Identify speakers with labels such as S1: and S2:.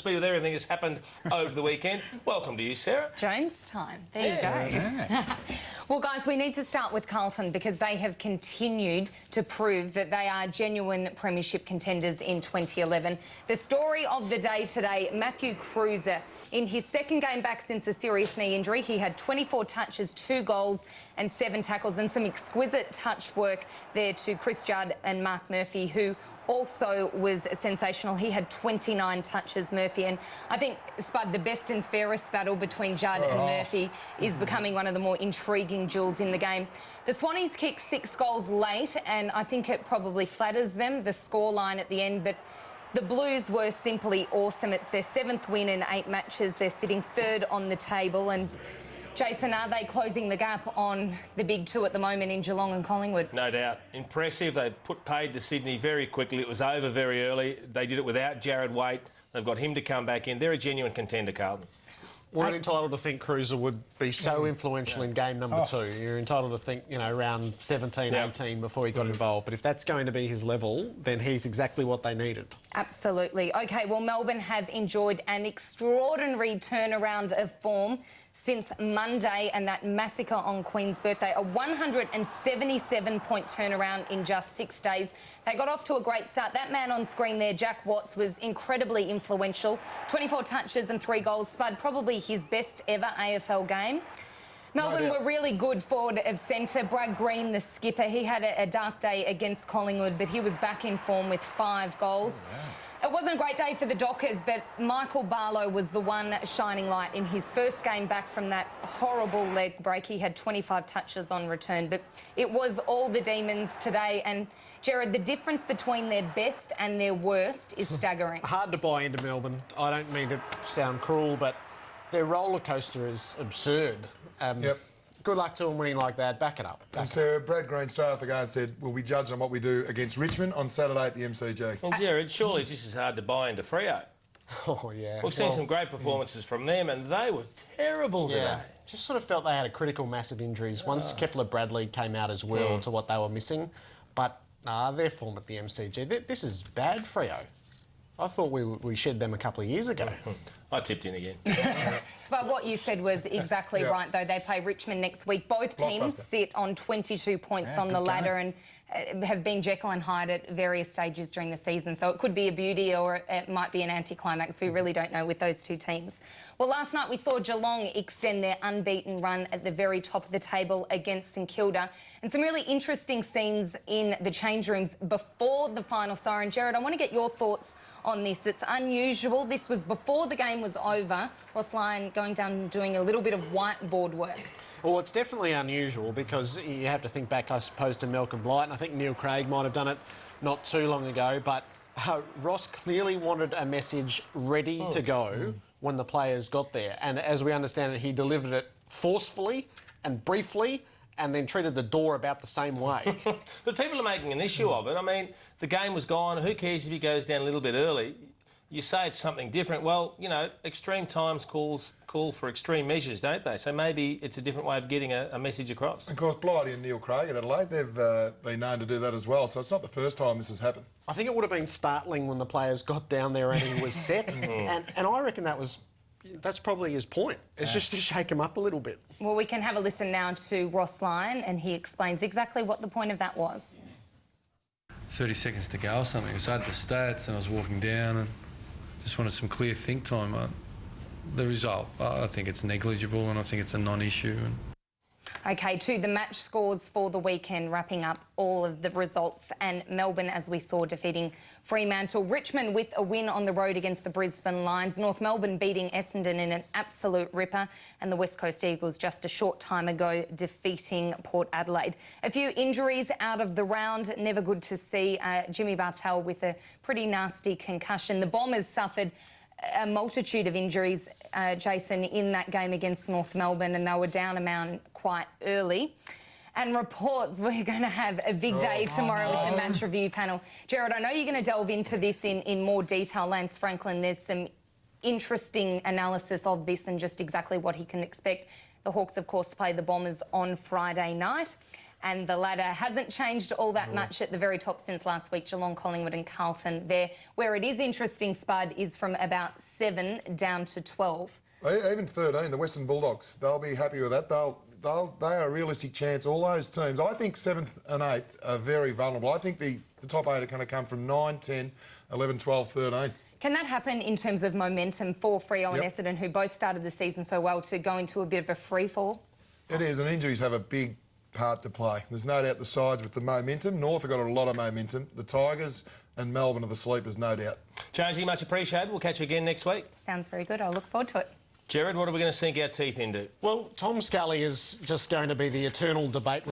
S1: speed with everything that's happened over the weekend. Welcome to you, Sarah.
S2: Jones time. There you go.
S3: Yeah.
S2: Well, guys, we need to start with Carlton because they have continued to prove that they are genuine premiership contenders in 2011. The story of the day today, Matthew Cruiser. In his second game back since a serious knee injury, he had 24 touches, 2 goals and 7 tackles, and some exquisite touch work there to Chris Judd and Mark Murphy, who also was sensational. He had 29 touches, Murphy, and I think, Spud, the best and fairest battle between Judd and Murphy is becoming one of the more intriguing duels in the game. The Swannies kicked 6 goals late, and I think it probably flatters them, the scoreline at the end, but the Blues were simply awesome. It's their 7th win in 8 matches. They're sitting 3rd on the table, and Jason, are they closing the gap on the big two at the moment in Geelong and Collingwood?
S1: No doubt. Impressive. They put paid to Sydney very quickly. It was over very early. They did it without Jared Waite. They've got him to come back in. They're a genuine contender, Carlton.
S4: We're entitled to think Cruiser would be so influential in game number 2. You're entitled to think, you know, around 17, 18 before he got involved. But if that's going to be his level, then he's exactly what they needed.
S2: Absolutely. OK, well, Melbourne have enjoyed an extraordinary turnaround of form since Monday and that massacre on Queen's birthday, a 177-point turnaround in just 6 days. They got off to a great start. That man on screen there, Jack Watts, was incredibly influential. 24 touches and 3 goals. Spud, probably his best ever AFL game. Melbourne were really good forward of centre. Brad Green, the skipper, he had a dark day against Collingwood, but he was back in form with 5 goals. It wasn't a great day for the Dockers, but Michael Barlow was the one shining light in his first game back from that horrible leg break. He had 25 touches on return, but it was all the Demons today. And, Jared, the difference between their best and their worst is staggering.
S4: Hard to buy into Melbourne. I don't mean to sound cruel, but their roller coaster is absurd. Good luck to them winning like that. Back it up.
S5: And Sarah, Brad Green started off the game and said, we'll be judged on what we do against Richmond on Saturday at the MCG.
S1: Well, Jared, surely it's just as hard to buy into Freo.
S4: Oh, yeah.
S1: We've seen some great performances from them, and they were terrible today.
S4: Just sort of felt they had a critical mass of injuries. Once Kepler Bradley came out as well to what they were missing. But, their form at the MCG, this is bad, Freo. I thought we shed them a couple of years ago.
S1: I tipped in again.
S2: But what you said was exactly right, though. They play Richmond next week. Both teams sit on 22 points on the ladder and have been Jekyll and Hyde at various stages during the season. So it could be a beauty or it might be an anticlimax. We really don't know with those two teams. Well, last night we saw Geelong extend their unbeaten run at the very top of the table against St Kilda. And some really interesting scenes in the change rooms before the final siren. Jared, I want to get your thoughts on this. It's unusual. This was before the game was over. Ross Lyon going down and doing a little bit of whiteboard work.
S4: Well, it's definitely unusual because you have to think back, I suppose, to Malcolm Blight, and I think Neil Craig might have done it not too long ago, but Ross clearly wanted a message ready to go when the players got there. And as we understand it, he delivered it forcefully and briefly and then treated the door about the same way.
S1: But people are making an issue of it. I mean, the game was gone. Who cares if he goes down a little bit early? You say it's something different. Well, you know, extreme times call for extreme measures, don't they? So maybe it's a different way of getting a message across.
S5: Of course, Blighty and Neil Craig at Adelaide, they've been known to do that as well. So it's not the first time this has happened.
S4: I think it would have been startling when the players got down there and he was set. And I reckon that's probably his point. It's just to shake him up a little bit.
S2: Well, we can have a listen now to Ross Lyon and he explains exactly what the point of that was.
S6: 30 seconds to go or something. So I had the stats and I was walking down and just wanted some clear think time. The result, I think it's negligible and I think it's a non-issue.
S2: OK, to the match scores for the weekend, wrapping up all of the results. And Melbourne, as we saw, defeating Fremantle. Richmond with a win on the road against the Brisbane Lions. North Melbourne beating Essendon in an absolute ripper. And the West Coast Eagles just a short time ago defeating Port Adelaide. A few injuries out of the round. Never good to see. Jimmy Bartel with a pretty nasty concussion. The Bombers suffered a multitude of injuries, Jason, in that game against North Melbourne, and they were down a man quite early. And reports we're going to have a big day tomorrow with the match review panel. Jared, I know you're going to delve into this in more detail. Lance Franklin, there's some interesting analysis of this and just exactly what he can expect. The Hawks, of course, play the Bombers on Friday night. and the ladder hasn't changed all that much at the very top since last week. Geelong, Collingwood and Carlton there. Where it is interesting, Spud, is from about 7 down to 12.
S5: Even 13, the Western Bulldogs, they'll be happy with that. They are a realistic chance, all those teams. I think 7th and 8th are very vulnerable. I think the top 8 are going to come from 9, 10, 11, 12, 13.
S2: Can that happen in terms of momentum for Freo and Essendon, who both started the season so well, to go into a bit of a free fall?
S5: It is, and injuries have a big part to play. There's no doubt the sides with the momentum. North have got a lot of momentum. The Tigers and Melbourne are the sleepers, no doubt.
S1: Jonesy, much appreciated. We'll catch you again next week.
S2: Sounds very good. I'll look forward to it.
S1: Jared, what are we going to sink our teeth into?
S4: Well, Tom Scully is just going to be the eternal debate with